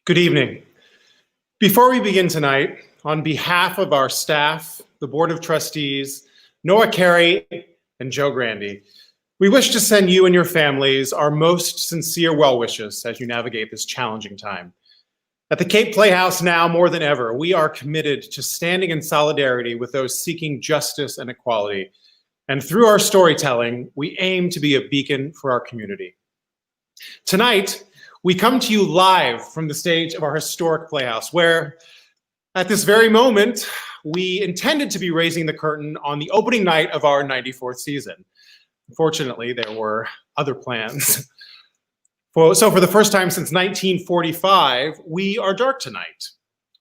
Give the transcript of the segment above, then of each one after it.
Good evening. Before we begin tonight, on behalf of our staff, the Board of Trustees, Noah Carey, and Joe Grandy, we wish to send you and your families our most sincere well wishes as you navigate this challenging time. At the Cape Playhouse now more than ever, we are committed to standing in solidarity with those seeking justice and equality. And through our storytelling, we aim to be a beacon for our community. Tonight, we come to you live from the stage of our historic Playhouse, where at this very moment, we intended to be raising the curtain on the opening night of our 94th season. Unfortunately, there were other plans. So for the first time since 1945, we are dark tonight.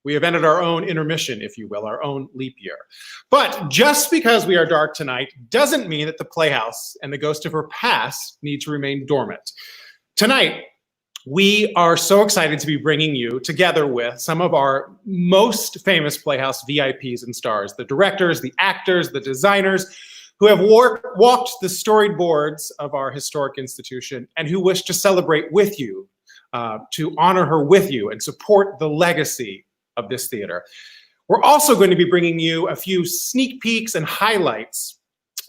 We have ended our own intermission, if you will, our own leap year. But just because we are dark tonight doesn't mean that the Playhouse and the ghost of her past need to remain dormant. Tonight, we are so excited to be bringing you together with some of our most famous Playhouse VIPs and stars, the directors, the actors, the designers, who have walked the storied boards of our historic institution and who wish to celebrate with you, to honor her with you and support the legacy of this theater. We're also going to be bringing you a few sneak peeks and highlights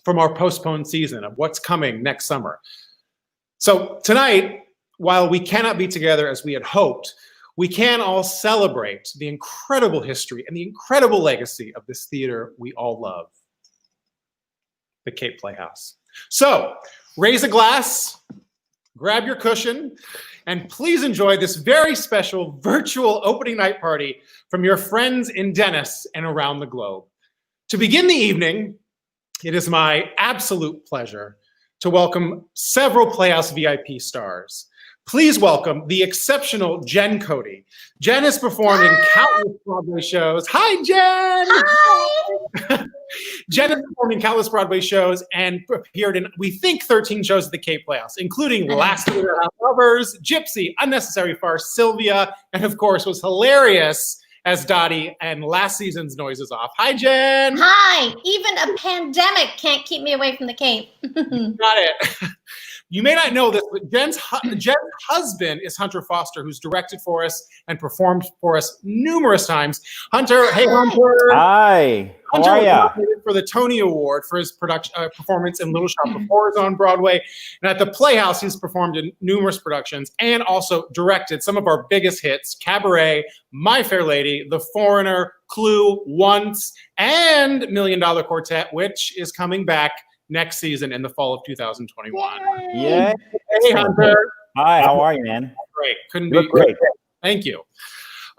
from our postponed season of what's coming next summer. So tonight, while we cannot be together as we had hoped, we can all celebrate the incredible history and the incredible legacy of this theater we all love, the Cape Playhouse. So raise a glass, grab your cushion, and please enjoy this very special virtual opening night party from your friends in Dennis and around the globe. To begin the evening, it is my absolute pleasure to welcome several Playhouse VIP stars. Please welcome the exceptional Jen Cody. Jen has performed in countless Broadway shows. Hi, Jen! Hi! Jen has performed in countless Broadway shows and appeared in, we think, 13 shows at the Cape Playhouse, including Last Winter House Lovers, Gypsy, Unnecessary Farce, Sylvia, and of course was hilarious as Dottie and last season's Noises Off. Hi, Jen! Hi! Even a pandemic can't keep me away from the Cape. Got it. You may not know this, but Jen's husband is Hunter Foster, who's directed for us and performed for us numerous times. Hunter, hey Hunter. Hi. Hunter How are was ya? nominated for the Tony Award for his performance in Little Shop of Horrors on Broadway. And at the Playhouse, he's performed in numerous productions and also directed some of our biggest hits, Cabaret, My Fair Lady, The Foreigner, Clue, Once, and $1 Million Quartet, which is coming back next season in the fall of 2021. Yeah. Hey, Hunter. Hi, how are you, man? Great. Couldn't You be look great. Thank you.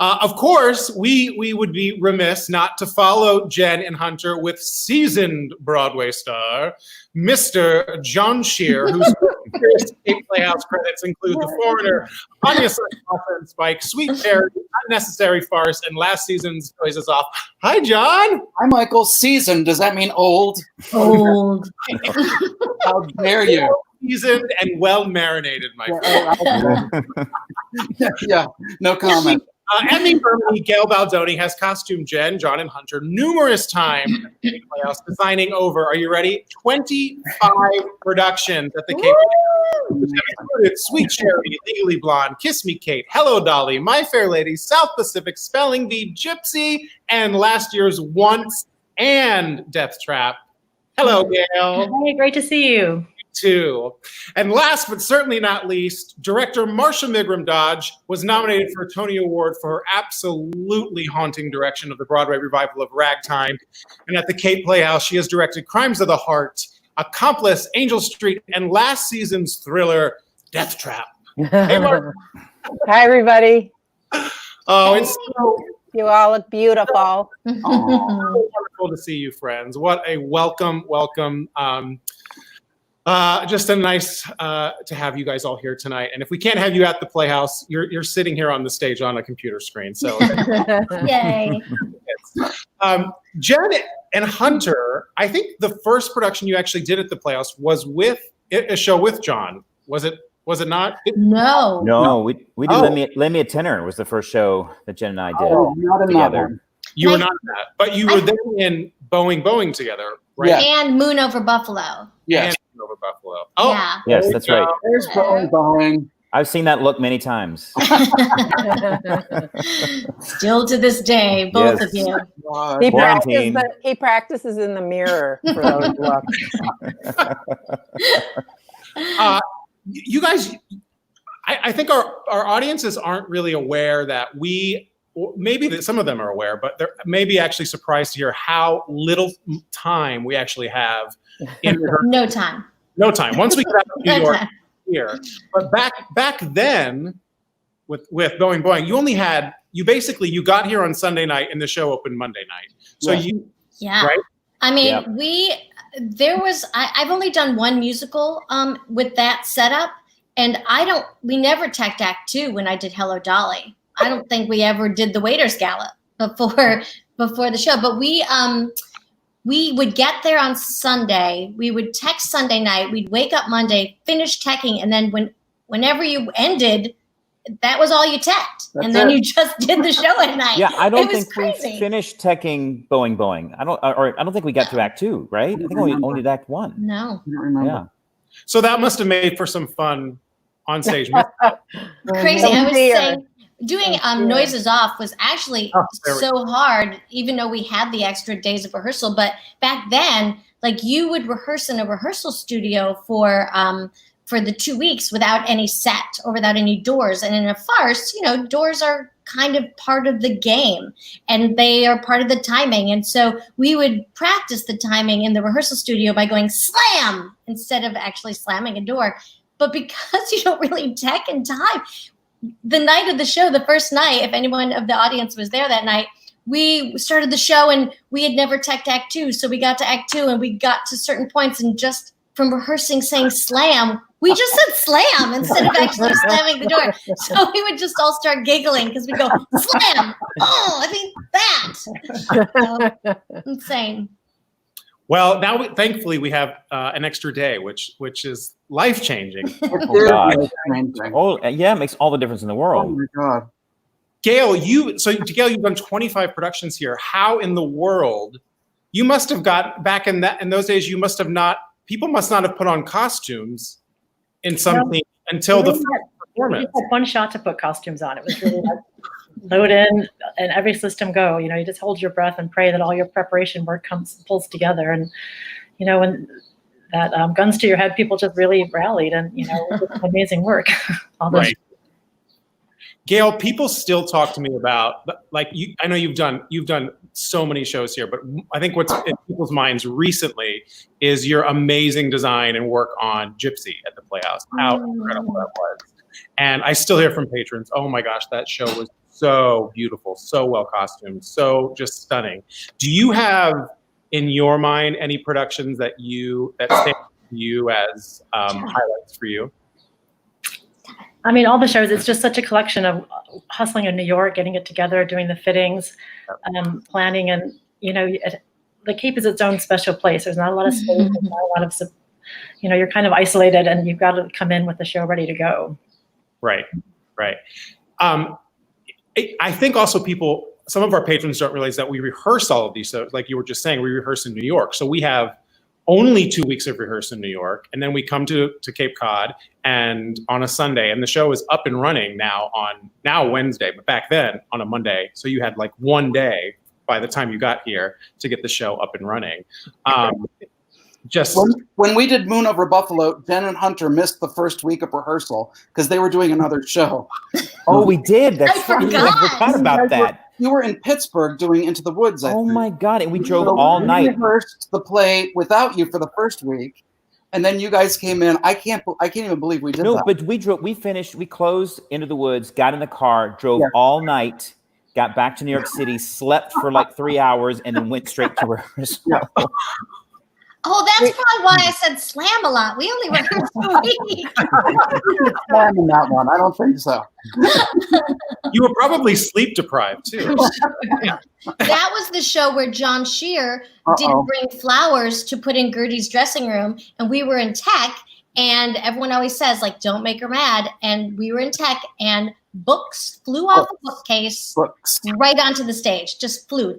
Of course, we would be remiss not to follow Jen and Hunter with seasoned Broadway star, Mr. John Shear, whose Cape Playhouse credits include The Foreigner, Anya and Spike, Sweet Cherry, Unnecessary Farce, and last season's Noises Off. Hi, John. Hi, Michael. Seasoned, does that mean old? Old. How dare you? Seasoned and well marinated, my friend. Yeah, no comment. Emmy Berman, Gail Baldoni has costumed Jen, John, and Hunter numerous times at the Cape Playhouse, designing over, are you ready? 25 productions at the Cape Playhouse, which have included Sweet Charity, Legally Blonde, Kiss Me Kate, Hello Dolly, My Fair Lady, South Pacific, Spelling Bee, Gypsy, and last year's Once and Deathtrap. Hello, Gail. Hey, great to see you. Too. And last but certainly not least, director Marsha Migram Dodge was nominated for a Tony Award for her absolutely haunting direction of the Broadway revival of Ragtime. And at the Cape Playhouse, she has directed Crimes of the Heart, Accomplice, Angel Street, and last season's thriller, Deathtrap. Hey, Marsha. Hi, everybody. Oh, it's so You all look beautiful. wonderful to see you, friends. What a welcome. Just a nice to have you guys all here tonight. And if we can't have you at the Playhouse, you're sitting here on the stage on a computer screen. So, Yay. Jen and Hunter, I think the first production you actually did at the Playhouse was with a show with John. Was it not? No. No, we did Lend Me a Tenor was the first show that Jen and I did Not in that together. one. You were not in that, but you were then in Boeing together, right? Yeah. And Moon Over Buffalo. Yeah. And over Buffalo. Oh, Yeah. Yes, that's right. There's Boeing. I've seen that look many times. Still to this day, both Yes. of you. God. He practices in the mirror for those looks. You guys, I think our audiences aren't really aware that maybe that some of them are aware, but they're maybe actually surprised to hear how little time we actually have in rehearsal. No time. No time. Once we get out of New No York time. here, but back then with Boeing Boeing, you got here on Sunday night and the show opened Monday night. So Yeah. Right? I mean, Yep. I've only done one musical with that setup, and we never teched Act 2 when I did Hello Dolly. I don't think we ever did the Waiters Gallop before the show, but we would get there on Sunday. We would tech Sunday night. We'd wake up Monday, finish teching, and then whenever you ended, that was all you teched, and then you just did the show at night. Yeah, I don't It was think crazy. we finished teching Boeing. I don't think we got to Act 2, right? I think we only did Act 1. No. I don't remember. Yeah. So that must have made for some fun on stage. Crazy. I was Dear. saying, doing Noises Off was actually so hard, even though we had the extra days of rehearsal. But back then, like, you would rehearse in a rehearsal studio for the 2 weeks without any set or without any doors. And in a farce, doors are kind of part of the game, and they are part of the timing. And so we would practice the timing in the rehearsal studio by going slam instead of actually slamming a door. But because you don't really tech in time, the night of the show, the first night, if anyone of the audience was there that night, we started the show and we had never teched Act 2. So we got to Act 2 and we got to certain points, and just from rehearsing saying slam, we just said slam instead of actually slamming the door. So we would just all start giggling because we go slam. Oh, I mean that. Insane. Well, now thankfully we have an extra day, which is life changing. Oh, God. Oh, yeah, it makes all the difference in the Oh world. my God. Gail, you've done 25 productions here. How in the world you must have got back in those days? You must have not. People must not have put on costumes in something until the performance. We had one shot to put costumes on. It was really like load in and every system go. You just hold your breath and pray that all your preparation work pulls together. And when that guns to your head, people just really rallied, and it was amazing work. All those. Right. Gail, people still talk to me about, like, I know you've done so many shows here, but I think what's in people's minds recently is your amazing design and work on Gypsy at the Playhouse. How incredible that was. And I still hear from patrons, oh my gosh, that show was so beautiful, so well costumed, so just stunning. Do you have in your mind any productions that stand to you as highlights for you? I mean, all the shows, it's just such a collection of hustling in New York, getting it together, doing the fittings, planning, and, the Cape is its own special place. There's not a lot of space, there's not a lot of, you're kind of isolated, and you've got to come in with the show ready to go. Right. I think also some of our patrons don't realize that we rehearse all of these. So like you were just saying, we rehearse in New York. So we have only 2 weeks of rehearse in New York, and then we come to Cape Cod and on a Sunday, and the show is up and running now Wednesday, but back then on a Monday. So you had like 1 day by the time you got here to get the show up and running. When we did Moon Over Buffalo, Jen and Hunter missed the first week of rehearsal because they were doing another show. Oh, we did. I forgot about that. You were in Pittsburgh doing Into the Woods, I think. My God. And we drove So all we night. rehearsed the play without you for the first week, and then you guys came in. I can't even believe we did that. No, but we closed Into the Woods, got in the car, drove all night, got back to New York City, slept for like 3 hours, and then went straight to rehearsal. Yeah. Oh, that's probably why I said slam a lot. We only rehearsed a week. Slam in that one. I don't think so. You were probably sleep deprived too. That was the show where John Shear didn't bring flowers to put in Gertie's dressing room, and we were in tech, And everyone always says, like, don't make her mad. And we were in tech, and books flew off the bookcase right onto the stage. Just flew.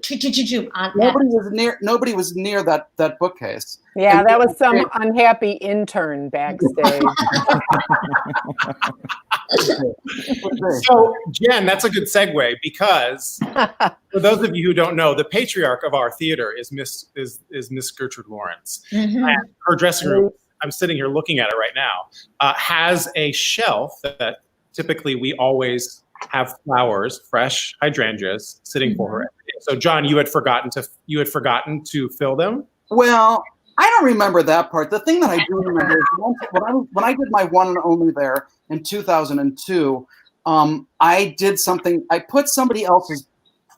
Nobody was near that bookcase. Yeah, that was some unhappy intern backstage. So, Jen, that's a good segue, because for those of you who don't know, the patriarch of our theater is Miss Gertrude Lawrence. Mm-hmm. And her dressing room, I'm sitting here looking at it right now, has a shelf that typically we always have flowers, fresh hydrangeas, sitting for her. So, John, you had forgotten to fill them? Well, I don't remember that part. The thing that I do remember is when I did my one and only there in 2002, I did something. I put somebody else's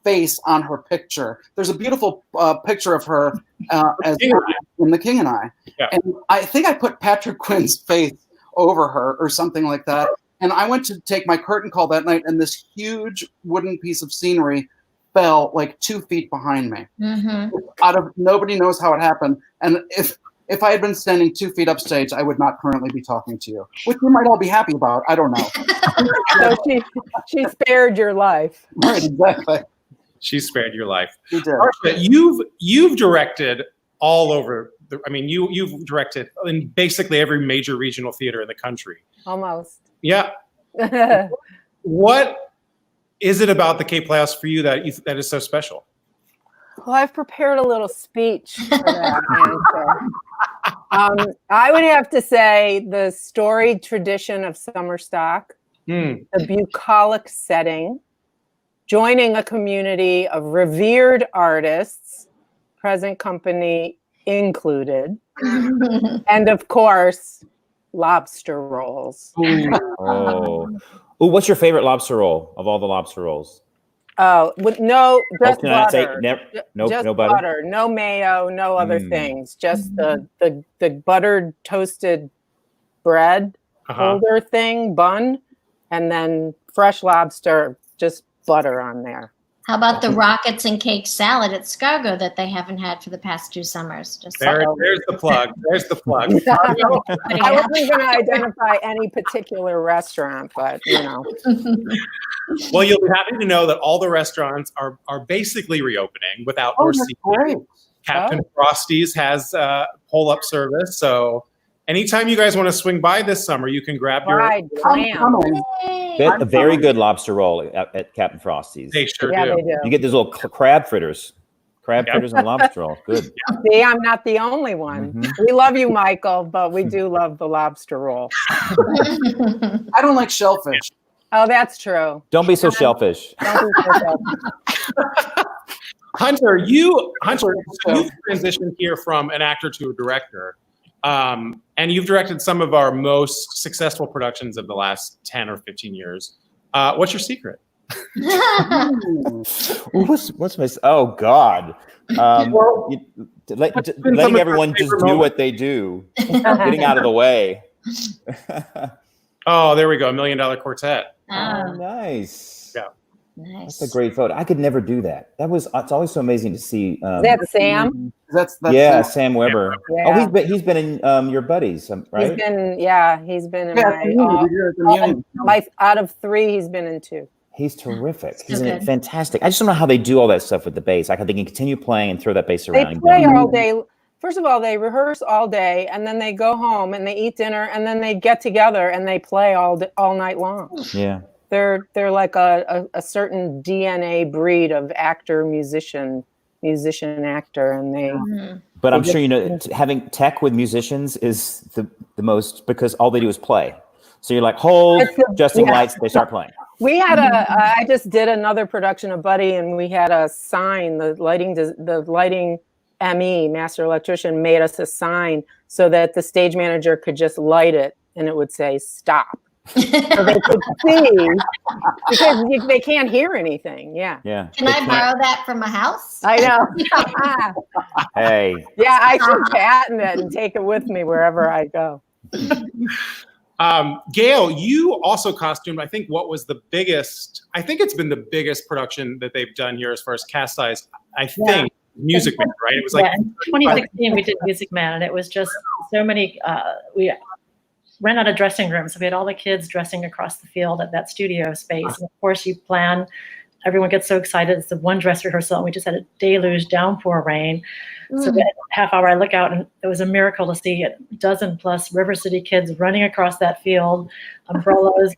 face on her picture. There's a beautiful picture of her as in The King and I. Yeah. And I think I put Patrick Quinn's face over her or something like that. And I went to take my curtain call that night, and this huge wooden piece of scenery fell like 2 feet behind me. Nobody knows how it happened. And if I had been standing 2 feet upstage, I would not currently be talking to you, which you might all be happy about. I don't know. So she spared your life. Right, exactly. She spared your life. She did. Arsha, you've directed all over. You've directed in basically every major regional theater in the country. Almost. Yeah. What is it about the Cape Playhouse for you that is so special? Well, I've prepared a little speech for that answer. I would have to say the storied tradition of summer stock, the bucolic setting, joining a community of revered artists, present company included, and of course, lobster rolls. Oh, what's your favorite lobster roll of all the lobster rolls? Oh, no, just butter. No butter. Butter, no mayo, no other things. Just the buttered toasted bread holder thing, bun, and then fresh lobster, just butter on there. How about the rockets and cake salad at Scargo that they haven't had for the past 2 summers? There's the plug. There's the plug. I wasn't going to identify any particular restaurant, but you know. Well, you'll be happy to know that all the restaurants are basically reopening with outdoor seating. Captain Frosty's has pull-up service, so anytime you guys want to swing by this summer, you can grab your a very good lobster roll at Captain Frosty's. They sure do. They do. You get these little crab fritters. Fritters and lobster roll. Good. See, I'm not the only one. We love you, Michael, but we do love the lobster roll. I don't like shellfish. Oh, that's true. Don't be so shellfish. Don't be so selfish. Hunter, you've transitioned here from an actor to a director. And you've directed some of our most successful productions of the last 10 or 15 years. What's your secret? What's my? Oh God! Letting everyone just do what they do, getting out of the way. Oh, there we go. $1 Million Quartet. Oh, nice. Yeah. Nice. That's a great photo. I could never do that. It's always so amazing to see. Is that Sam? That's Sam Weber. Yeah. Oh, he's been in your buddies, right? He's been in my out of 3, he's been in 2. He's terrific. He's fantastic. I just don't know how they do all that stuff with the bass. Like how they can continue playing and throw that bass around. They play all day. First of all, they rehearse all day, and then they go home and they eat dinner, and then they get together and they play all night long. Yeah. They're like a certain DNA breed of actor, musician, actor, and they. But I'm sure you know having tech with musicians is the most, because all they do is play. So you're like, hold, adjusting lights, they start playing. We had I just did another production of Buddy, and we had a sign. The lighting ME, master electrician, made us a sign so that the stage manager could just light it, and it would say stop. So they could see, because they can't hear anything. Yeah. Can I borrow that from my house? I know. Hey. Yeah, I should patent it and take it with me wherever I go. Gail, you also costumed, I think it's been the biggest production that they've done here as far as cast size. I think Music Man, right? It was like in 2016 we did Music Man, and it was just so many. ran out of dressing rooms. So we had all the kids dressing across the field at that studio space. And of course, you plan. Everyone gets so excited. It's the one dress rehearsal, and we just had a deluge downpour rain. So that half hour, I look out, and it was a miracle to see a dozen plus River City kids running across that field, umbrellas,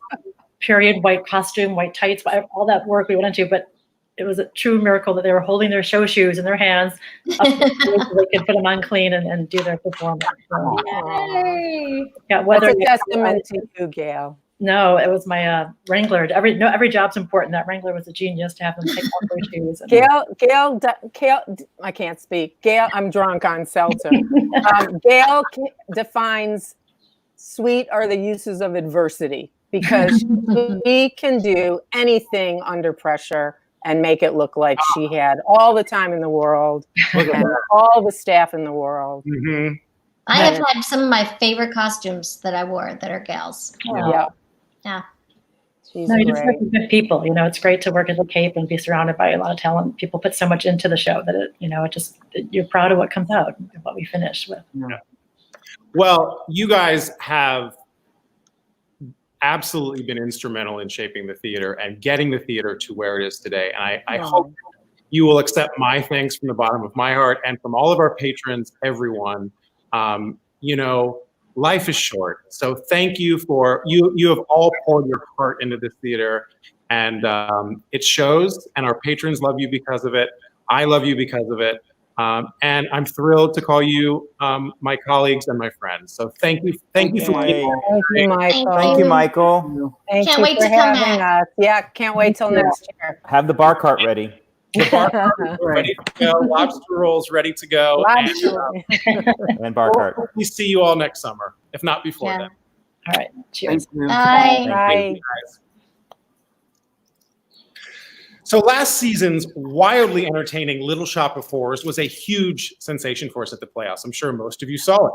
period white costume, white tights, all that work we went into. But it was a true miracle that they were holding their show shoes in their hands up so they could put them on clean and do their performance. So, yeah, That's a testament to you, Gail. No, it was my Wrangler. Every job's important. That Wrangler was a genius to have them take off their shoes. Gail, I can't speak. Gail, I'm drunk on seltzer. Gail defines sweet are the uses of adversity, because she can do anything under pressure and make it look like she had all the time in the world and all the staff in the world. Mm-hmm. I have had some of my favorite costumes that I wore that are Gail's. Yeah. She's No, you just great. work with good people. You know, it's great to work at the Cape and be surrounded by a lot of talent. People put so much into the show that you're proud of what comes out, what we finish with. Yeah. Well, you guys have absolutely been instrumental in shaping the theater and getting the theater to where it is today. And I hope you will accept my thanks from the bottom of my heart and from all of our patrons, everyone. Life is short. So thank you for, you have all poured your heart into this theater, and it shows, and our patrons love you because of it. I love you because of it. And I'm thrilled to call you my colleagues and my friends. So thank you. Thank you for being here. Thank you, Michael. Thank you, Michael. Thank Can't you wait for to come having back. us. Yeah, can't wait till next year. Have the bar cart ready. The bar cart is ready to go. Lobster rolls ready to go. And bar cart. We see you all next summer, if not before Yeah. then. All right. Cheers. Thank you. Bye. Bye. So last season's wildly entertaining Little Shop of Horrors was a huge sensation for us at the Playhouse. I'm sure most of you saw it.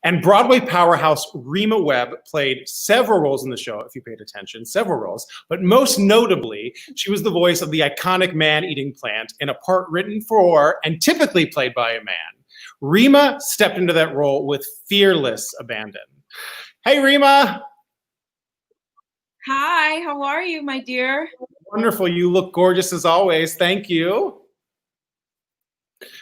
And Broadway powerhouse Rema Webb played several roles in the show, if you paid attention, several roles. But most notably, she was the voice of the iconic man-eating plant in a part written for and typically played by a man. Rema stepped into that role with fearless abandon. Hey, Rema. Hi, how are you, my dear? Wonderful. You look gorgeous as always. Thank you.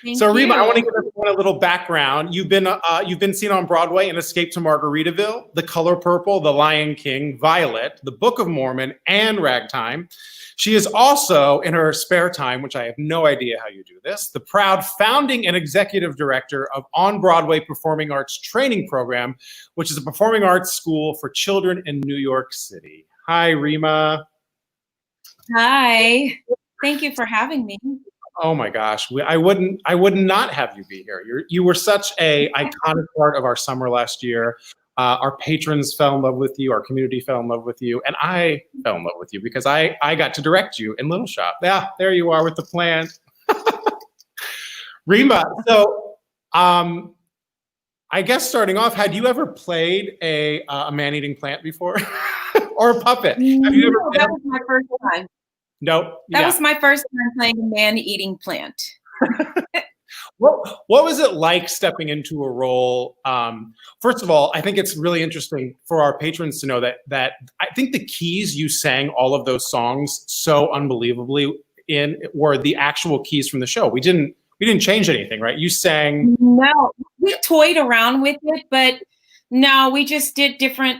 Thank So Rema, you. I want to give everyone a little background. You've been seen on Broadway in Escape to Margaritaville, The Color Purple, The Lion King, Violet, The Book of Mormon, and Ragtime. She is also, in her spare time, which I have no idea how you do this, the proud founding and executive director of On-Broadway Performing Arts Training Program, which is a performing arts school for children in New York City. Hi, Rema. Hi. Thank you for having me. Oh my gosh, I would not have you be here. You were such a iconic part of our summer last year. Our patrons fell in love with you. Our community fell in love with you, and I fell in love with you because I got to direct you in Little Shop. Yeah, there you are with the plant. Rema, so I guess starting off, had you ever played a man-eating plant before, or a puppet? Have you ever? No, that was my first time. Nope. That was my first time playing a man-eating plant. What was it like stepping into a role? First of all, I think it's really interesting for our patrons to know that I think the keys you sang all of those songs so unbelievably in were the actual keys from the show. We didn't change anything, right? You sang. No, we toyed around with it, but no, we just did different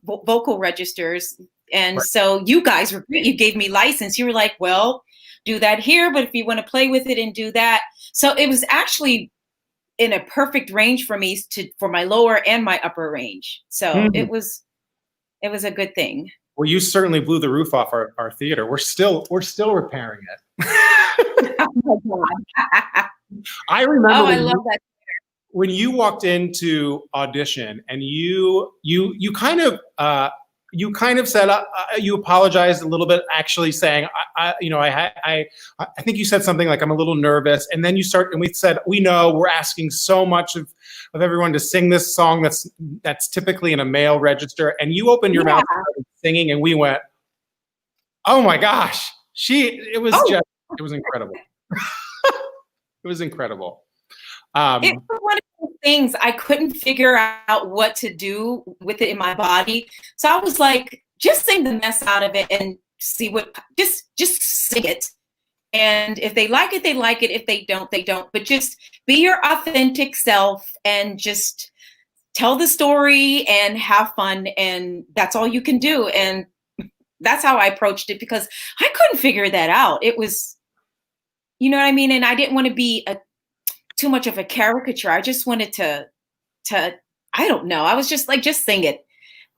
vocal registers. And Right. So you guys were great. You gave me license. You were like, well, do that here, but if you want to play with it and do that. So it was actually in a perfect range for me for my lower and my upper range. So it was a good thing. Well, you certainly blew the roof off our theater. We're still repairing it. Oh my God. I remember I love that. when you walked into audition and you kind of said you apologized a little bit, actually saying I think you said something like I'm a little nervous, and then we said we know we're asking so much of everyone to sing this song that's typically in a male register, and you opened your mouth and started singing, and we went, oh my gosh, it was incredible. It was incredible. It was one of those things I couldn't figure out what to do with it in my body. So I was like, just sing the mess out of it and see what, just sing it. And if they like it, they like it. If they don't, they don't. But just be your authentic self and just tell the story and have fun. And that's all you can do. And that's how I approached it, because I couldn't figure that out. It was, you know what I mean? And I didn't want to be too much of a caricature. I just wanted to, I don't know. I was just like, just sing it.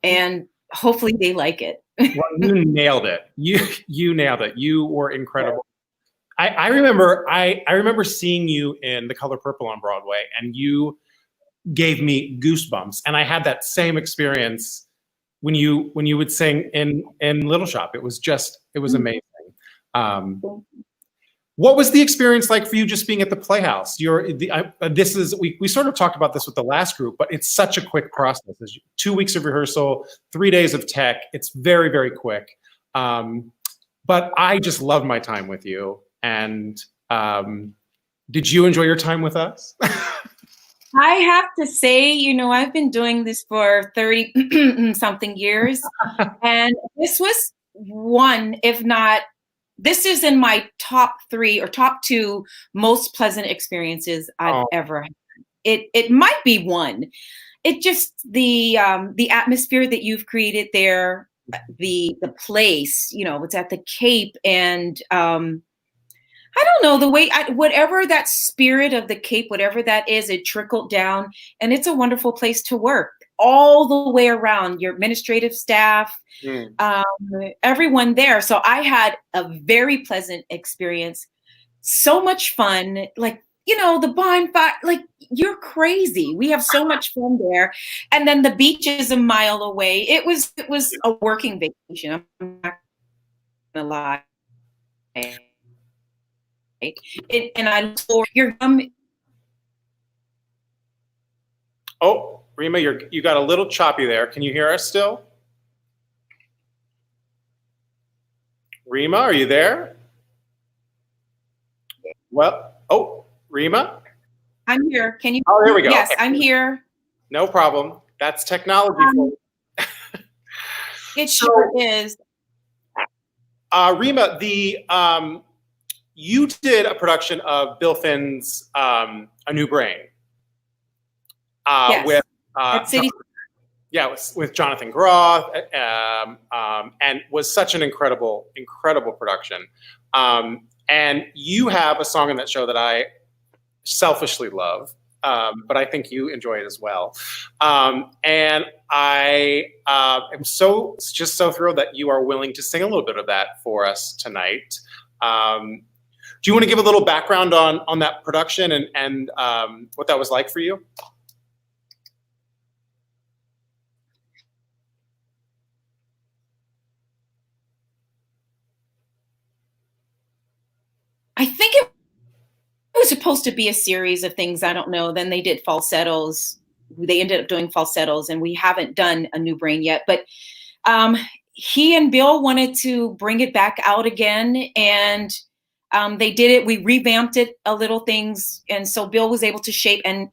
And hopefully they like it. Well, you nailed it. You nailed it. You were incredible. I remember seeing you in The Color Purple on Broadway, and you gave me goosebumps. And I had that same experience when you would sing in Little Shop. It was amazing. What was the experience like for you just being at the Playhouse? We sort of talked about this with the last group, but it's such a quick process. There's 2 weeks of rehearsal, 3 days of tech. It's very, very quick. But I just loved my time with you. And did you enjoy your time with us? I have to say, I've been doing this for 30 something years. And this was one, if not, this is in my top 3 or top 2 most pleasant experiences I've ever had. It might be one. It just, the atmosphere that you've created there, the place, it's at the Cape, and I don't know, the way, whatever that spirit of the Cape, whatever that is, it trickled down, and it's a wonderful place to work all the way around, your administrative staff, everyone there. So I had a very pleasant experience, so much fun, like, the bonfire, like, you're crazy. We have so much fun there. And then the beach is a mile away. It was a working vacation. I'm not gonna lie. And I look forward. Oh, Rema, you got a little choppy there. Can you hear us still? Rema, are you there? Well, Rema? I'm here. Can you? Oh, there we go. Yes, okay. I'm here. No problem. That's technology. It sure is. Rema, you did a production of Bill Finn's A New Brain. Yes. With at City. with Jonathan Groff, and was such an incredible production. And you have a song in that show that I selfishly love, but I think you enjoy it as well. And I am just so thrilled that you are willing to sing a little bit of that for us tonight. Do you want to give a little background on that production and what that was like for you? I think it was supposed to be a series of things. I don't know. Then they did falsettos. They ended up doing falsettos, and we haven't done A New Brain yet. But he and Bill wanted to bring it back out again, and they did it. We revamped it a little things, and so Bill was able to shape, and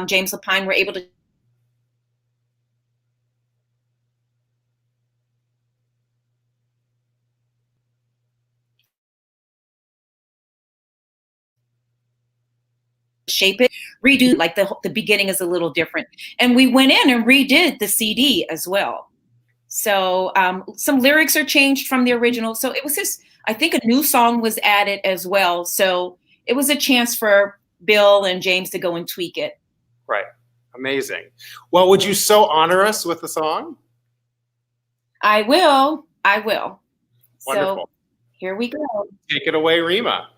James Lapine were able to shape it, redo, like the beginning is a little different. And we went in and redid the CD as well. So some lyrics are changed from the original. So it was just, I think a new song was added as well. So it was a chance for Bill and James to go and tweak it. Right. Amazing. Well, would you so honor us with the song? I will. Wonderful. So here we go. Take it away, Rema.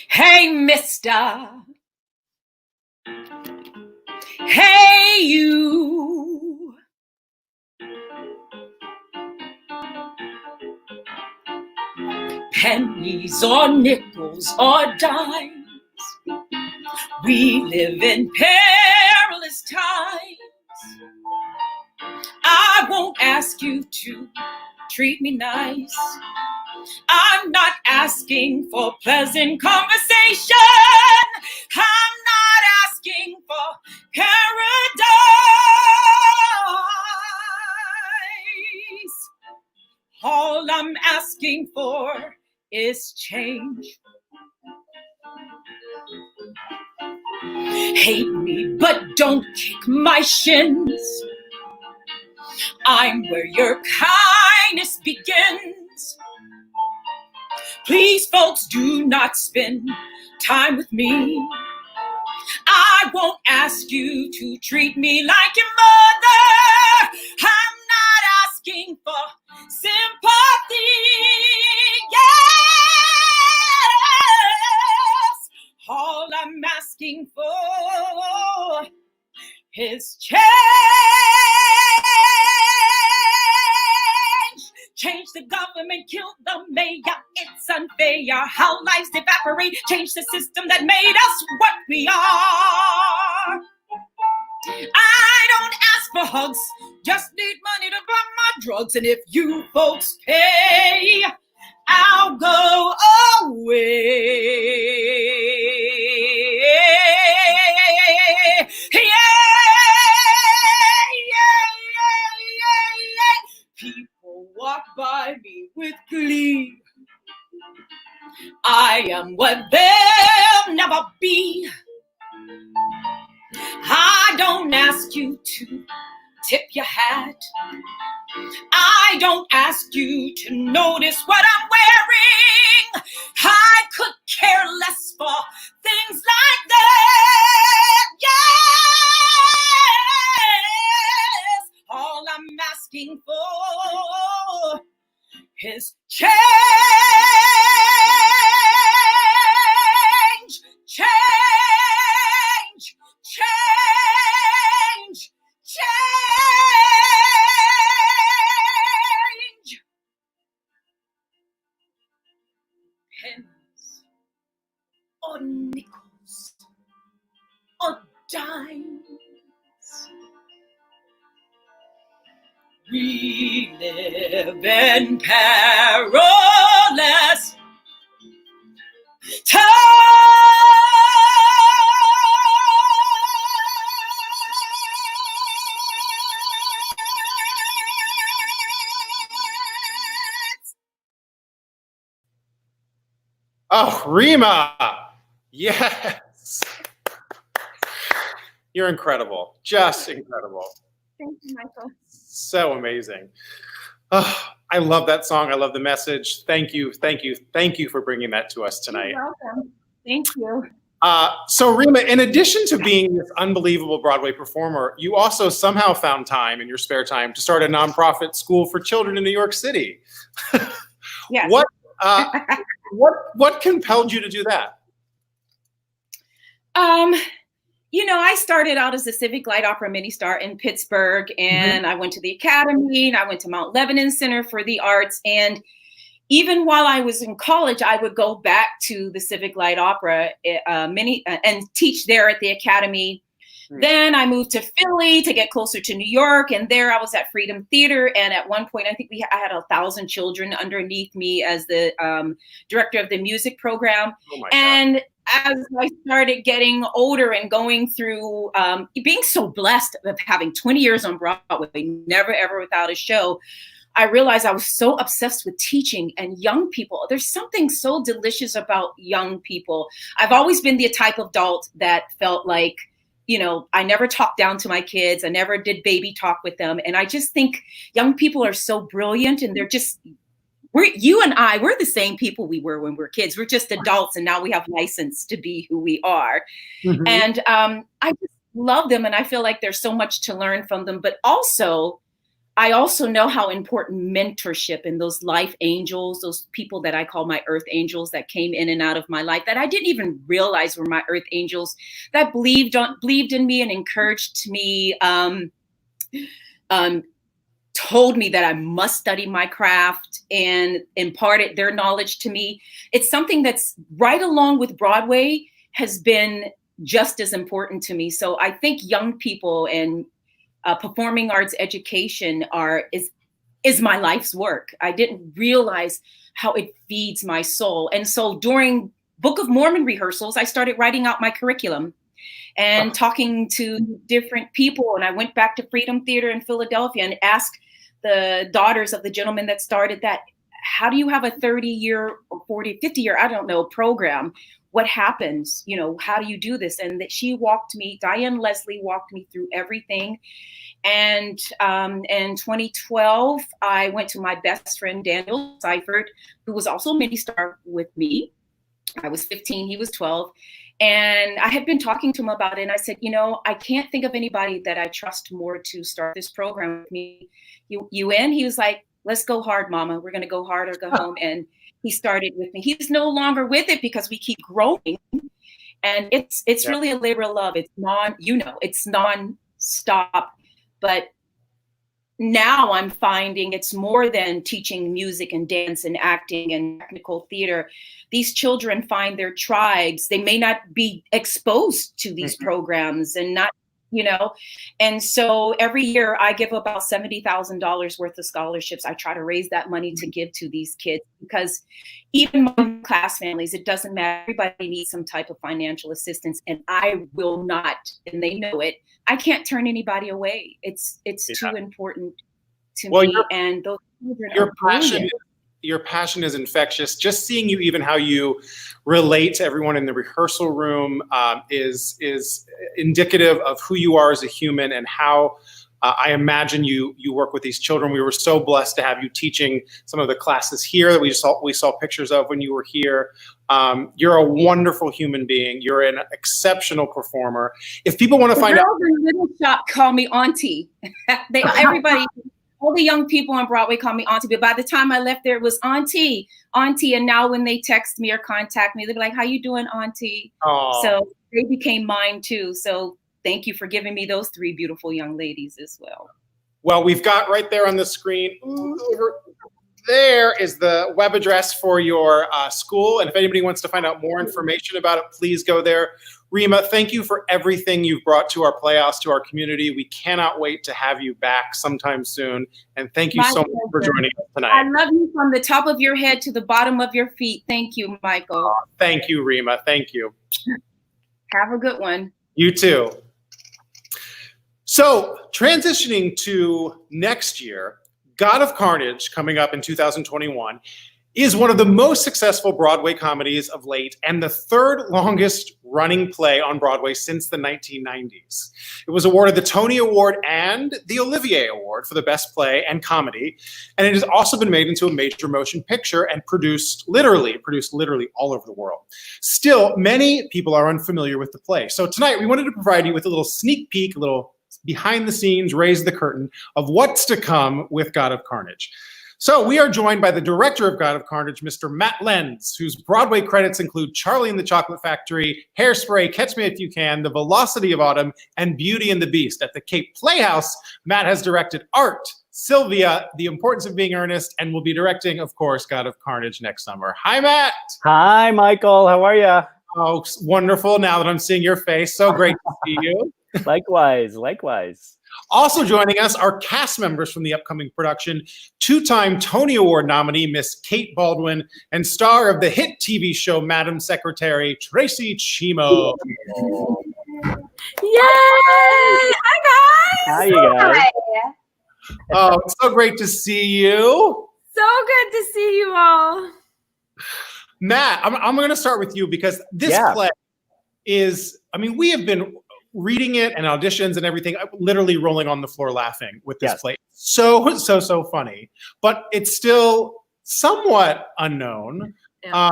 Hey, mister. Hey, you. Pennies or nickels or dimes, we live in perilous times. I won't ask you to treat me nice. I'm not asking for pleasant conversation. I'm not asking for paradise. All I'm asking for is change. Hate me, but don't kick my shins. I'm where your kindness begins. Please, folks, do not spend time with me. I won't ask you to treat me like your mother. I'm not asking for sympathy. Yes, all I'm asking for is change. Change the government, kill the mayor. It's unfair how lives evaporate. Change the system that made us what we are. I don't ask for hugs, just need money to buy my drugs. And if you folks pay, I'll go away. People walk by me with glee. I am what they'll never be. I don't ask you to tip your hat. I don't ask you to notice what I'm wearing. I could care less for things like that. Yes, all I'm asking for is change. Change. Change. Change. Pennies or nickels or dimes. We live in perilous Oh, Rema. Yes. You're incredible. Just incredible. Thank you, Michael. So amazing. Oh, I love that song. I love the message. Thank you. Thank you. Thank you for bringing that to us tonight. You're welcome. Thank you. So Rema, in addition to being this unbelievable Broadway performer, you also somehow found time in your spare time to start a nonprofit school for children in New York City. Yes. What compelled you to do that? You know, I started out as a Civic Light Opera mini star in Pittsburgh, and I went to the Academy, and I went to Mount Lebanon Center for the Arts. And even while I was in college, I would go back to the Civic Light Opera and teach there at the Academy. Then I moved to Philly to get closer to New York, and there I was at Freedom Theater. And at one point, I think I had 1,000 children underneath me as the director of the music program. Oh my and God. As I started getting older and going through being so blessed of having 20 years on Broadway, never ever without a show, I realized I was so obsessed with teaching and young people. There's something so delicious about young people. I've always been the type of adult that felt like, you know, I never talked down to my kids. I never did baby talk with them. And I just think young people are so brilliant, and they're just, you and I, we're the same people we were when we were kids. We're just adults, and now we have license to be who we are. And I just love them, and I feel like there's so much to learn from them. But also, I also know how important mentorship and those life angels, those people that I call my earth angels that came in and out of my life that I didn't even realize were my earth angels, that believed in me and encouraged me, told me that I must study my craft and imparted their knowledge to me. It's something that's right along with Broadway has been just as important to me. So I think young people and performing arts education is my life's work. I didn't realize how it feeds my soul. And so during Book of Mormon rehearsals, I started writing out my curriculum and talking to different people. And I went back to Freedom Theater in Philadelphia and asked the daughters of the gentleman that started that, how do you have a 30-year or 40, 50-year, I don't know, program? What happens? You know, how do you do this? And that she walked me, Diane Leslie walked me through everything. And in 2012, I went to my best friend, Daniel Seifert, who was also a mini star with me. I was 15, he was 12. And I had been talking to him about it. And I said, you know, I can't think of anybody that I trust more to start this program with me. You in? He was like, let's go hard, mama. We're going to go hard or go home. And he started with me. He's no longer with it because we keep growing. And it's really a labor of love. It's non-stop. But now I'm finding it's more than teaching music and dance and acting and technical theater. These children find their tribes. They may not be exposed to these programs and not, you know. And so every year I give about $70,000 worth of scholarships. I try to raise that money to give to these kids because even my class families, it doesn't matter. Everybody needs some type of financial assistance, and I will not, and they know it. I can't turn anybody away. It's too important to me. And those children are brilliant. Your passion is infectious. Just seeing you, even how you relate to everyone in the rehearsal room, is indicative of who you are as a human and how I imagine you work with these children. We were so blessed to have you teaching some of the classes here that we saw pictures of when you were here. You're a wonderful human being. You're an exceptional performer. If people want to find out, the Little Shop call me Auntie. Everybody. All the young people on Broadway call me Auntie, but by the time I left there, it was Auntie. And now when they text me or contact me, they're like, how you doing, Auntie? Aww. So they became mine too. So thank you for giving me those 3 beautiful young ladies as well. Well, we've got right there on the screen, over there is the web address for your school. And if anybody wants to find out more information about it, please go there. Rema, thank you for everything you've brought to our Playhouse, to our community. We cannot wait to have you back sometime soon. And thank you so much for joining us tonight. I love you from the top of your head to the bottom of your feet. Thank you, Michael. Thank you, Rema. Thank you. Have a good one. You too. So transitioning to next year, God of Carnage, coming up in 2021, is one of the most successful Broadway comedies of late and the 3rd longest running play on Broadway since the 1990s. It was awarded the Tony Award and the Olivier Award for the Best Play and Comedy, and it has also been made into a major motion picture and produced literally all over the world. Still, many people are unfamiliar with the play. So tonight we wanted to provide you with a little sneak peek, a little behind the scenes, raise the curtain of what's to come with God of Carnage. So we are joined by the director of God of Carnage, Mr. Matt Lenz, whose Broadway credits include Charlie and the Chocolate Factory, Hairspray, Catch Me If You Can, The Velocity of Autumn, and Beauty and the Beast. At the Cape Playhouse, Matt has directed Art, Sylvia, The Importance of Being Earnest, and will be directing, of course, God of Carnage next summer. Hi, Matt. Hi, Michael. How are you? Oh, wonderful. Now that I'm seeing your face, so great to see you. Likewise, likewise. Also joining us are cast members from the upcoming production, 2-time Tony Award nominee Miss Kate Baldwin, and star of the hit TV show Madam Secretary, Tracy Chimo. Yay! Hi, guys! Hi, you guys. Hi. Oh, it's so great to see you. So good to see you all. Matt, I'm going to start with you because this play is, I mean, we have been reading it and auditions and everything, literally rolling on the floor laughing with this play. So funny, but it's still somewhat unknown. Yeah.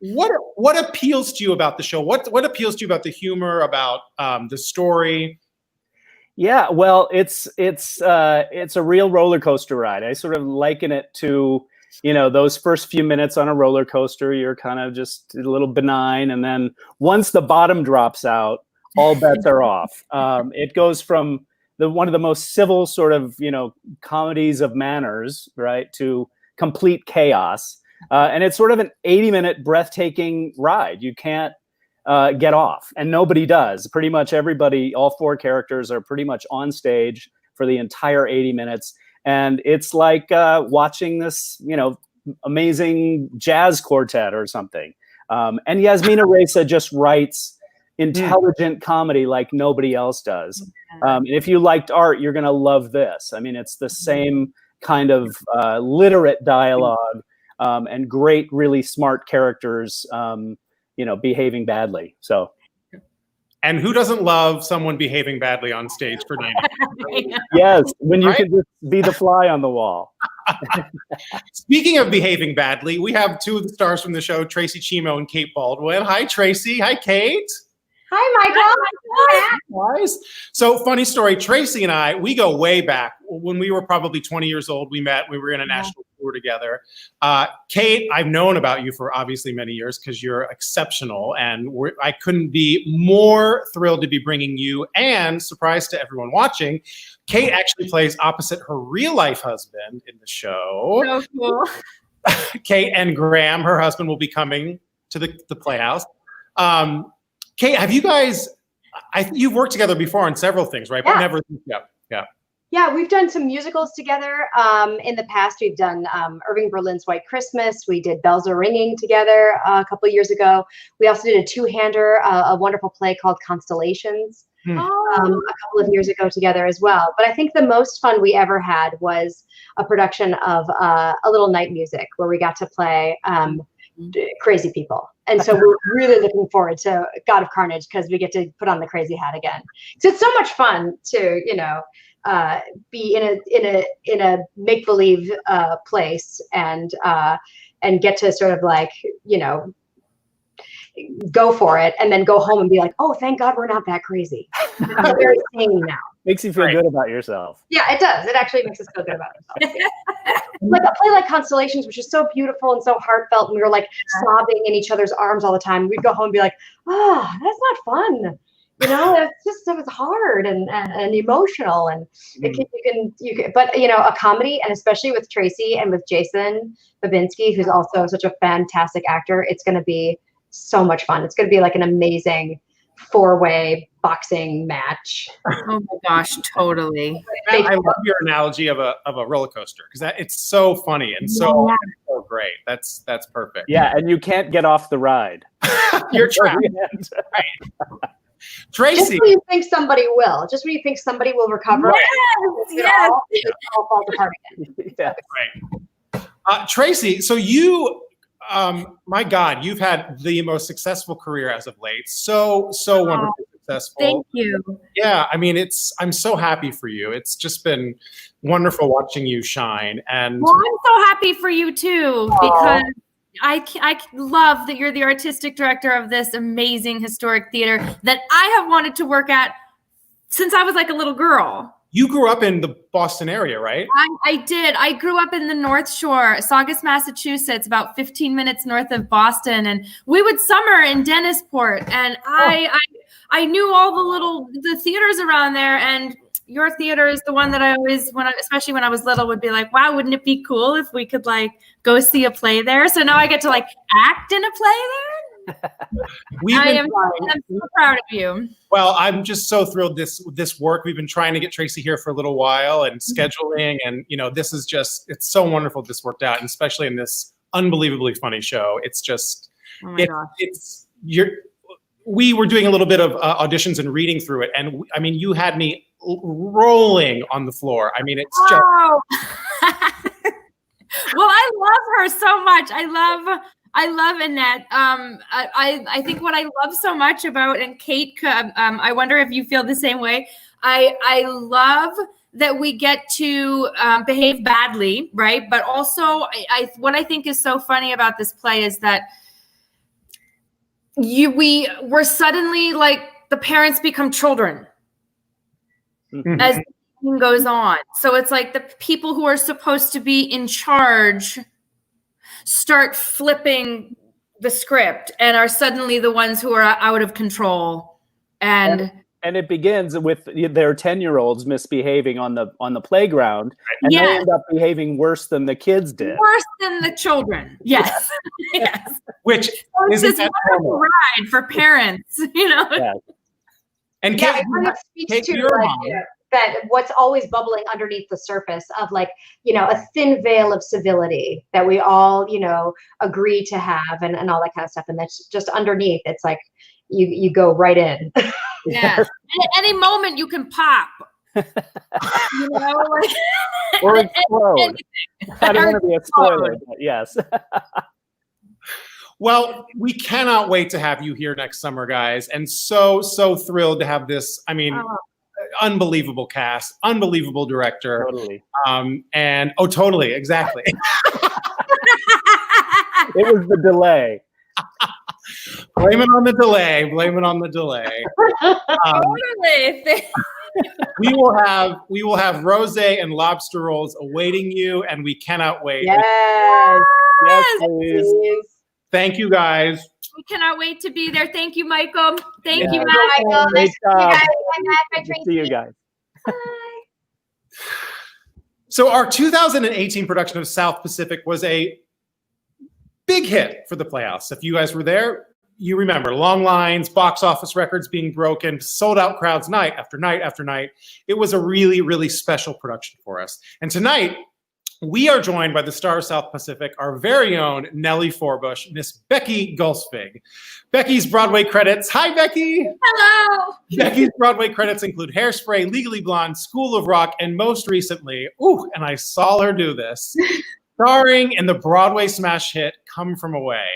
What appeals to you about the show? What appeals to you about the humor, about the story? Yeah, well, it's a real roller coaster ride. I sort of liken it to, you know, those first few minutes on a roller coaster, you're kind of just a little benign, and then once the bottom drops out, all bets are off. It goes from one of the most civil sort of, you know, comedies of manners, right, to complete chaos. And it's sort of an 80-minute breathtaking ride. You can't get off, and nobody does. Pretty much everybody, all 4 characters are pretty much on stage for the entire 80 minutes. And it's like watching this, you know, amazing jazz quartet or something. And Yasmina Reza just writes intelligent comedy like nobody else does. And if you liked art, you're going to love this. I mean, it's the same kind of literate dialogue and great, really smart characters, behaving badly. So. And who doesn't love someone behaving badly on stage for 90 Yes, when you can just be the fly on the wall. Speaking of behaving badly, we have two of the stars from the show, Tracy Chimo and Kate Baldwin. Hi, Tracy. Hi, Kate. Hi, Michael. Guys. So, funny story. Tracy and I, we go way back. When we were probably 20 years old, we met. We were in a national tour together. Kate, I've known about you for obviously many years because you're exceptional, and I couldn't be more thrilled to be bringing you. And surprise to everyone watching, Kate actually plays opposite her real life husband in the show. So cool. Kate and Graham, her husband, will be coming to the Playhouse. Kate, have you guys? You've worked together before on several things, right? Yeah. But never. Yeah. Yeah, we've done some musicals together. In the past, we've done Irving Berlin's White Christmas. We did Bells Are Ringing together a couple of years ago. We also did a two-hander, a wonderful play called Constellations, a couple of years ago together as well. But I think the most fun we ever had was a production of A Little Night Music, where we got to play crazy people. And so we're really looking forward to God of Carnage because we get to put on the crazy hat again. So it's so much fun to, be in a make-believe place and get to sort of like, go for it and then go home and be like, oh, thank God we're not that crazy. I'm very sane now. Makes you feel good about yourself. Yeah, it does. It actually makes us feel good about ourselves. Like a play like Constellations, which is so beautiful and so heartfelt, and we were like sobbing in each other's arms all the time. We'd go home and be like, that's not fun. It was hard and emotional, and you can. But a comedy, and especially with Tracy and with Jason Babinski, who's also such a fantastic actor, it's going to be so much fun. It's going to be like an amazing 4-way boxing match. Oh my gosh, totally. I love your analogy of a roller coaster because it's so funny and so great. That's perfect. Yeah, and you can't get off the ride. You're trapped. Right. Tracy. Just when you think somebody will. Just when you think somebody will recover. Yes. It all falls apart again. Yeah. Right. Tracy, so you, my God, you've had the most successful career as of late. So wonderfully successful. Thank you. Yeah, I mean, I'm so happy for you. It's just been wonderful watching you shine. And well, I'm so happy for you too, because I love that you're the artistic director of this amazing historic theater that I have wanted to work at since I was like a little girl. You grew up in the Boston area, right? I did. I grew up in the North Shore, Saugus, Massachusetts, about 15 minutes north of Boston. And we would summer in Dennisport. And I knew all the theaters around there. And your theater is the one that I always, especially when I was little, would be like, wow, wouldn't it be cool if we could like go see a play there? So now I get to like act in a play there. I'm so proud of you. Well, I'm just so thrilled this work. We've been trying to get Tracy here for a little while and scheduling, and this is it's so wonderful this worked out, and especially in this unbelievably funny show. It's just we were doing a little bit of auditions and reading through it, and I mean, you had me rolling on the floor. I mean, it's just. Well, I love her so much. I love Annette. I think what I love so much about, and Kate, I wonder if you feel the same way. I love that we get to behave badly, right? But also, what I think is so funny about this play is that we're suddenly like the parents become children as the evening goes on. So it's like the people who are supposed to be in charge start flipping the script and are suddenly the ones who are out of control. And it begins with their 10-year-olds misbehaving on the playground, and they end up behaving worse than the kids did. Worse than the children. Yes. Yes. Which is this wonderful ride for parents, Yeah. And Kate, it speaks to your like, mom. that what's always bubbling underneath the surface of like, you know, a thin veil of civility that we all, you know, agree to have and all that kind of stuff. And that's just underneath. It's like you go right in. Yeah. And at any moment you can pop. You know, like, or explode. I don't want to be a spoiler, but yes. Well, we cannot wait to have you here next summer, guys. And so thrilled to have this, I mean, unbelievable cast, unbelievable director. Totally. Totally, exactly. It was the delay. Blame it on the delay. Blame it on the delay. Totally. We will have rosé and lobster rolls awaiting you, and we cannot wait. Yes. Yes, please. Thank you, guys. We cannot wait to be there. Thank you, Michael. Thank you, Bye, Matt. Michael. Great job. Bye, Good to see you guys. Bye. So our 2018 production of South Pacific was a big hit for the Playhouse. If you guys were there, you remember long lines, box office records being broken, sold out crowds night after night after night. It was a really, really special production for us. And tonight, we are joined by the star of South Pacific, our very own Nellie Forbush, Miss Becky Gulsfig. Becky's Broadway credits. Hi, Becky. Hello. Becky's Broadway credits include Hairspray, Legally Blonde, School of Rock, and most recently, and I saw her do this, starring in the Broadway smash hit, Come From Away.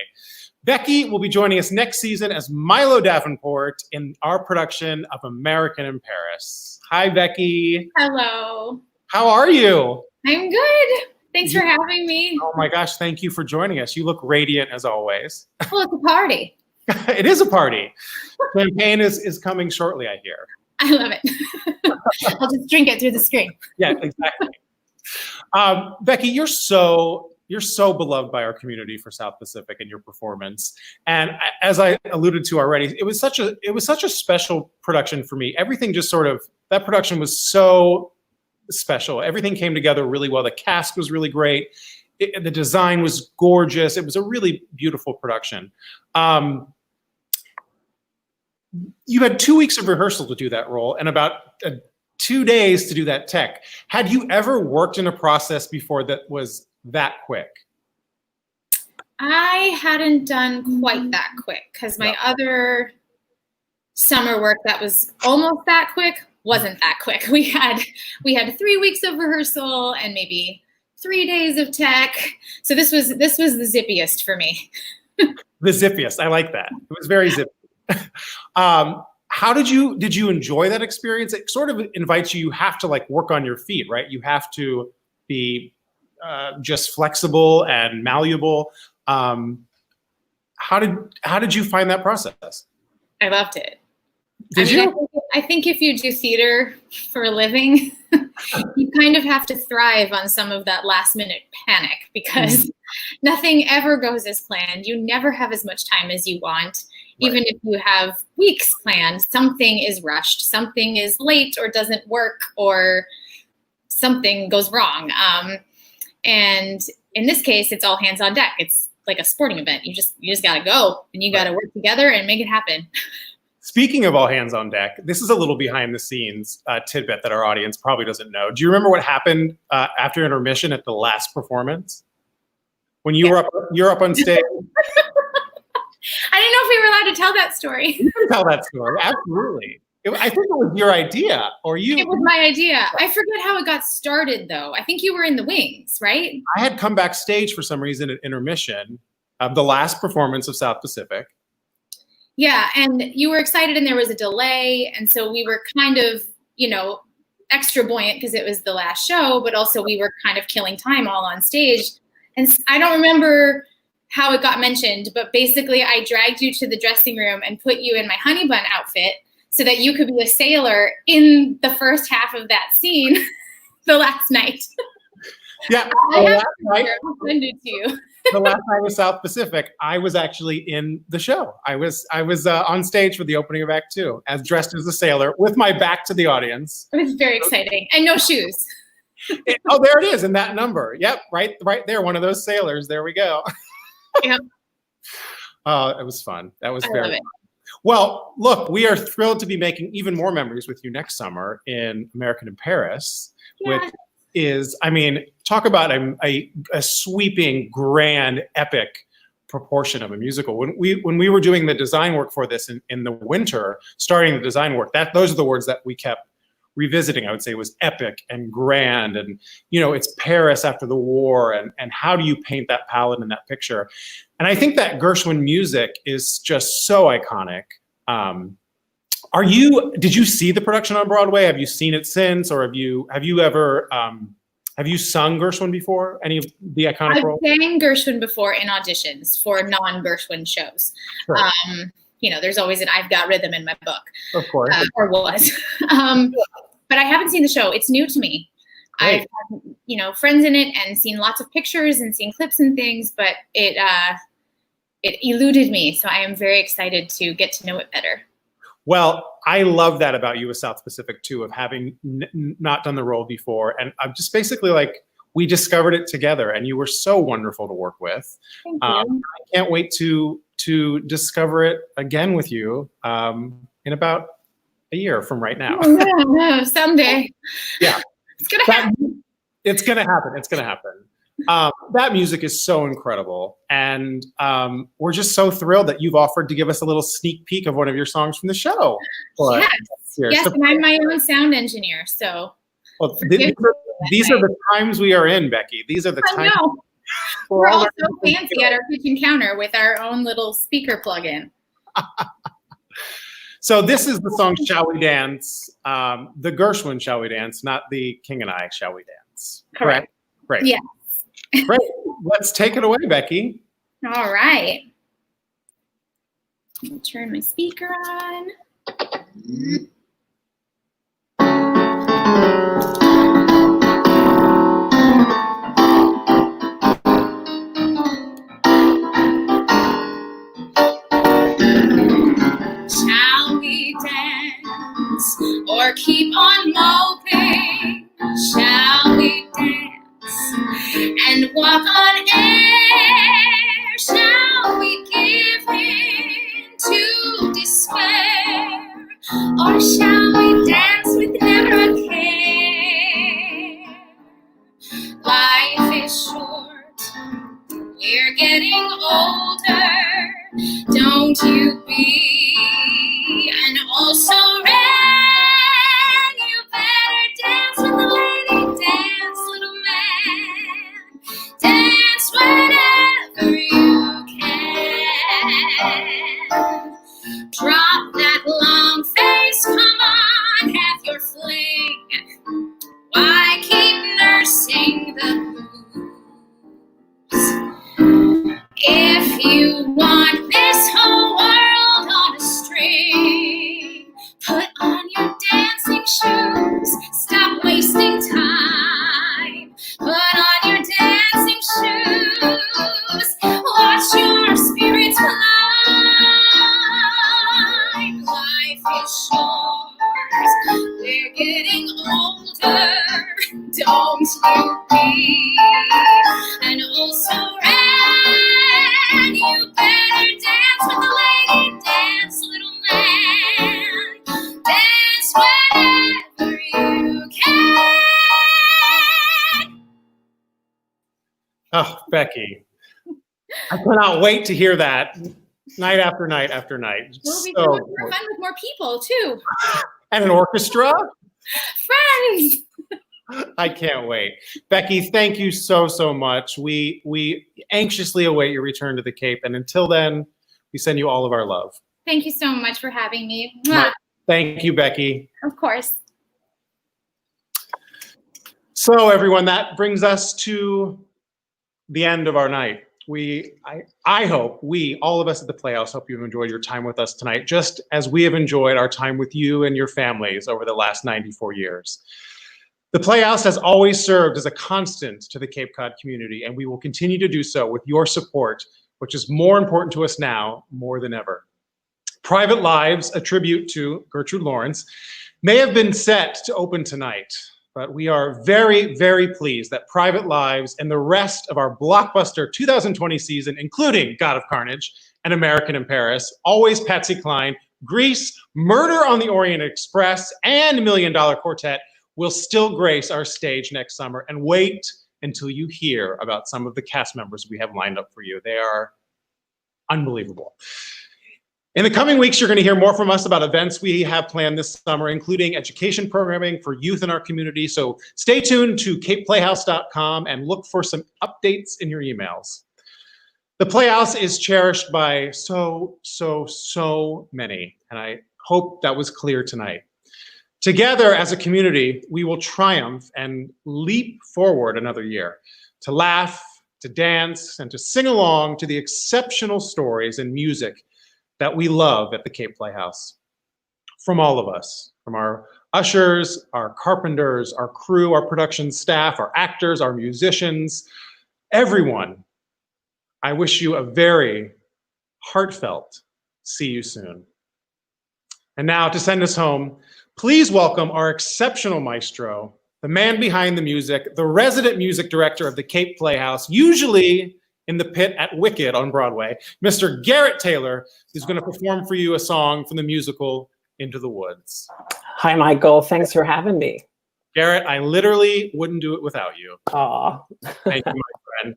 Becky will be joining us next season as Milo Davenport in our production of American in Paris. Hi, Becky. Hello. How are you? I'm good. Thanks for having me. Oh my gosh, thank you for joining us. You look radiant as always. Well, it's a party. It is a party. Champagne is coming shortly, I hear. I love it. I'll just drink it through the screen. Yeah, exactly. Becky, you're so beloved by our community for South Pacific and your performance. And as I alluded to already, it was such a special production for me. Everything just that production was so special. Everything came together really well. The cast was really great. The design was gorgeous. It was a really beautiful production. You had 2 weeks of rehearsal to do that role and about 2 days to do that tech. Had you ever worked in a process before that was that quick? I hadn't done quite that quick because my other summer work that was almost that quick wasn't that quick. We had 3 weeks of rehearsal and maybe 3 days of tech. So this was the zippiest for me. The zippiest. I like that. It was very zippy. How did you enjoy that experience? It sort of invites you have to like work on your feet, right? You have to be just flexible and malleable. How did you find that process? I loved it. Did you? I think if you do theater for a living, you kind of have to thrive on some of that last minute panic because nothing ever goes as planned. You never have as much time as you want. Right. Even if you have weeks planned, something is rushed, something is late or doesn't work or something goes wrong. And in this case, it's all hands on deck. It's like a sporting event. You just got to go and you got to work together and make it happen. Speaking of all hands on deck, this is a little behind the scenes tidbit that our audience probably doesn't know. Do you remember what happened after intermission at the last performance? When you're up on stage? I didn't know if we were allowed to tell that story. You can tell that story, absolutely. I think it was your idea, or you. It was my idea. I forget how it got started, though. I think you were in the wings, right? I had come backstage for some reason at intermission of the last performance of South Pacific. Yeah, and you were excited and there was a delay. And so we were kind of, extra buoyant because it was the last show, but also we were kind of killing time all on stage. And I don't remember how it got mentioned, but basically I dragged you to the dressing room and put you in my honey bun outfit so that you could be a sailor in the first half of that scene the last night. Yeah, I'll send it to you. The last night was South Pacific, I was actually in the show. I was on stage for the opening of Act 2, as dressed as a sailor, with my back to the audience. It was very exciting, and no shoes. There it is in that number. Yep, right there, one of those sailors. There we go. Yep. It was fun. That was very fun. Well, look, we are thrilled to be making even more memories with you next summer in American in Paris, which is, I mean, talk about a sweeping, grand, epic proportion of a musical. When we were doing the design work for this in the winter, starting the design work, those are the words that we kept revisiting. I would say it was epic and grand, and it's Paris after the war, and how do you paint that palette in that picture? And I think that Gershwin music is just so iconic. Did you see the production on Broadway? Have you seen it since, or have you ever have you sung Gershwin before? Any of the iconic roles? I've sang Gershwin before in auditions for non-Gershwin shows. Sure. There's always an I've got rhythm in my book. Of course. Or was. But I haven't seen the show. It's new to me. Great. I've had, friends in it and seen lots of pictures and seen clips and things, but it eluded me. So I am very excited to get to know it better. Well, I love that about you with South Pacific too, of having not done the role before. And I'm just basically like, we discovered it together, and you were so wonderful to work with. Thank you. I can't wait to discover it again with you in about a year from right now. Oh, no, someday. Yeah. It's going to happen. It's going to happen. It's going to happen. That music is so incredible. And we're just so thrilled that you've offered to give us a little sneak peek of one of your songs from the show. Yes, and I'm my own sound engineer, so. Well, these are the times we are in, Becky. These are the times. I know. We're all so fancy at our kitchen counter with our own little speaker plug-in. So this is the song Shall We Dance, the Gershwin Shall We Dance, not the King and I Shall We Dance. Correct. Great. Yes. Great. Let's take it away, Becky. All right. Let me turn my speaker on. Shall we dance or keep on moping? Shall we dance and walk on air? Shall we give in to despair? Or shall we dance with never a care? Life is short, we're getting older. Don't you be an also ran. You better dance with the lady, dance, little man. Dance whenever you can. Drop that long face, come on, have your fling. Why keep nursing the blues? If you want this whole world on a string, put on your dancing shoes, stop wasting time. Put on your dancing shoes, watch your spirits fly. Life is short, we're getting older. Don't you be an also ran. You better dance with the lady, dance, little man. Dance whenever you can. Oh, Becky. I cannot wait to hear that night after night after night. We'll be doing more fun with more people, too. And an orchestra? Friends! I can't wait. Becky, thank you so, so much. We anxiously await your return to the Cape. And until then, we send you all of our love. Thank you so much for having me. Mwah. Thank you, Becky. Of course. So everyone, that brings us to the end of our night. I hope all of us at the Playhouse hope you've enjoyed your time with us tonight, just as we have enjoyed our time with you and your families over the last 94 years. The Playhouse has always served as a constant to the Cape Cod community, and we will continue to do so with your support, which is more important to us now more than ever. Private Lives, a tribute to Gertrude Lawrence, may have been set to open tonight, but we are very, very pleased that Private Lives and the rest of our blockbuster 2020 season, including God of Carnage and American in Paris, Always Patsy Cline, Grease, Murder on the Orient Express, and $1 Million Quartet will still grace our stage next summer. And wait until you hear about some of the cast members we have lined up for you. They are unbelievable. In the coming weeks, you're going to hear more from us about events we have planned this summer, including education programming for youth in our community. So stay tuned to capeplayhouse.com and look for some updates in your emails. The Playhouse is cherished by so many, and I hope that was clear tonight. Together as a community, we will triumph and leap forward another year to laugh, to dance, and to sing along to the exceptional stories and music that we love at the Cape Playhouse. From all of us, from our ushers, our carpenters, our crew, our production staff, our actors, our musicians, everyone, I wish you a very heartfelt see you soon. And now to send us home, please welcome our exceptional maestro, the man behind the music, the resident music director of the Cape Playhouse, usually in the pit at Wicked on Broadway, Mr. Garrett Taylor, who's going to perform for you a song from the musical Into the Woods. Hi, Michael. Thanks for having me. Garrett, I literally wouldn't do it without you. Aw. Thank you, my friend.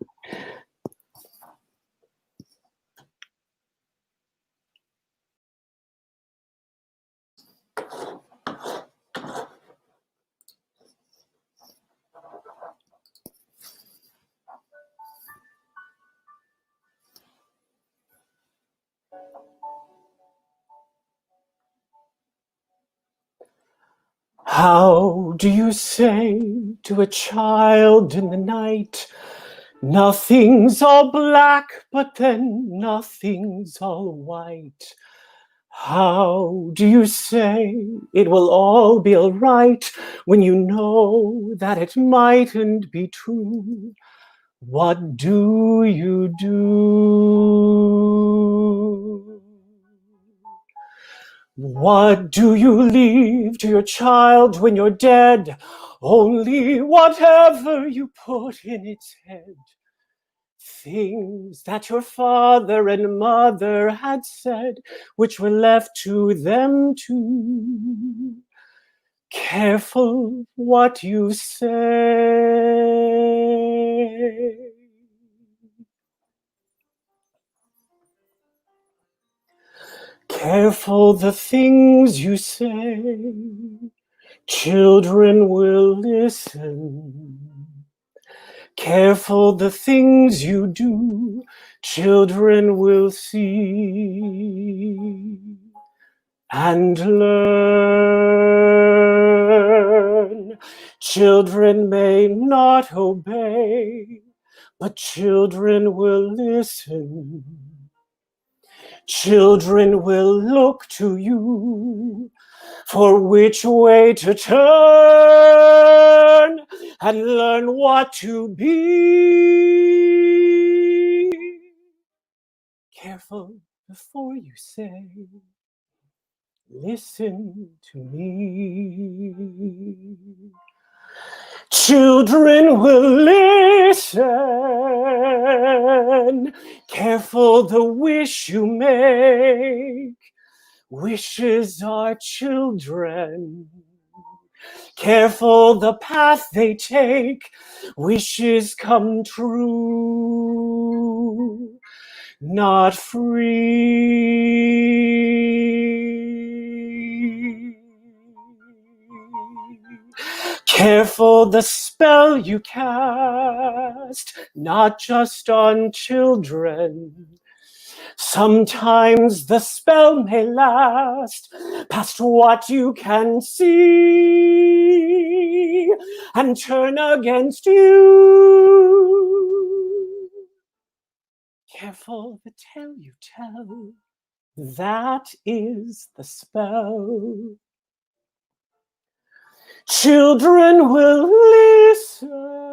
How do you say to a child in the night, nothing's all black, but then nothing's all white? How do you say it will all be all right when you know that it mightn't be true? What do you do? What do you leave to your child when you're dead? Only whatever you put in its head. Things that your father and mother had said, which were left to them too. Careful what you say. Careful the things you say, children will listen. Careful the things you do, children will see and learn. Children may not obey, but children will listen. Children will look to you for which way to turn and learn what to be. Careful before you say, listen to me. Children will listen. Careful the wish you make. Wishes are children. Careful the path they take. Wishes come true, not free. Careful the spell you cast, not just on children. Sometimes the spell may last past what you can see and turn against you. Careful the tale you tell, that is the spell. Children will listen.